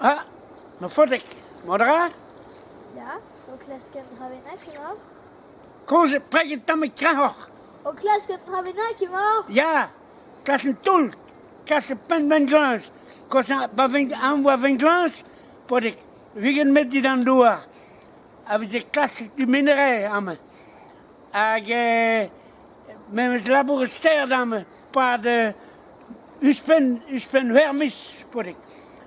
Ah, maar voor ik. Modera? Ja, ook lesken Ravenaki nog. Kon ze prijken dan met kraan. Ook lesken Ravenaki nog. Ja, klas een tool. Klas een pen met glans. Klas een aanvoer van glans. Voor ik. Wie gaan met die dan door? Hebben ze klas die minerij aan me. Met mijn laboratoire aan me. Paar de... U spen hermis. Voor ik.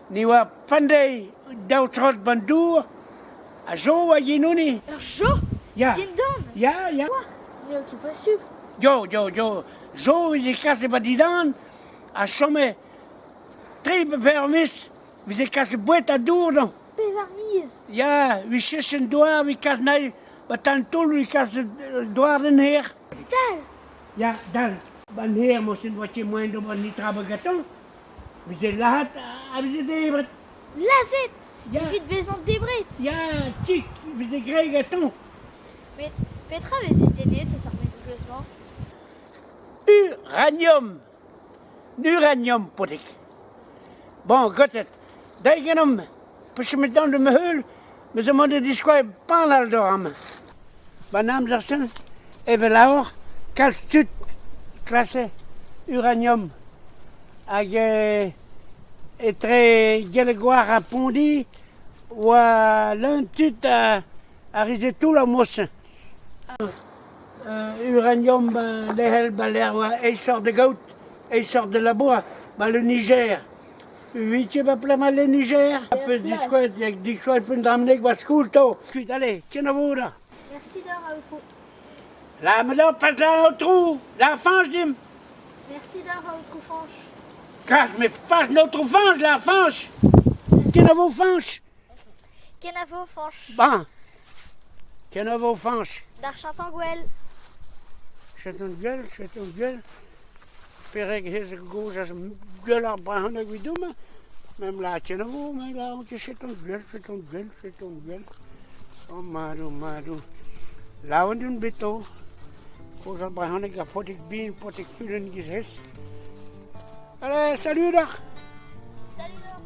Nieuwe pandai. Doutrot bandoer. Zo wat je nu niet. Zo? Ja. Tien dan? Ja. Wacht, nu ook je pas zoek. Jo. Zo is de kasse bij die dan. Als sommige trepen permis. We zijn kasse boet à door dan. Permis. Ja, we cherchen door. We kasse naar. Wat dan tol, we kasse door den heer. Tal. Ja, dan. Van heer moesten wat je moet doen, niet hebben gehad. We zijn laat. We zijn debret. Là zit. Ja. Je fais de des brites. Ja, chic. We zijn greg gehad. Mais Petra avait été née, tu sors le classement. Uranium, pot ik. Bon, goed het. Daar gaan hem. Pas je met dan de meul. Maar ze moeten die squai panel door hebben. Mijn naam zegt ze. Even lauw. Kalstut. Klasse. Uranium. Age. Etre gelegoire à Pondi. Ou l'intut à Rizetou la mosse. Uranium, de helbaler, hij sort de goud, hij sort de labois, maar le Niger. Weet je wat plein le Niger? Après discuter, ik discuter punt d'amener was school to. Allez, tiens vous là. Merci d'or outro. La me pas la trou, la fange dim. Merci d'or outro franche. Cache mais pas notre fange, la fange. Tiens vous fange. Kenavo franche. Bon. Tiens vous fange. D'Archantanguel. Zet een gel. Perek heeft een goos als een gel afbraken, ik weet niet. Maar laat je nou, maar laat je zet een gel. Oh, maar. Laat we doen bito. Goos afbraken, ik pot ik bien, pot ik vullen gezet. Allez, salut dag. Salut d'or.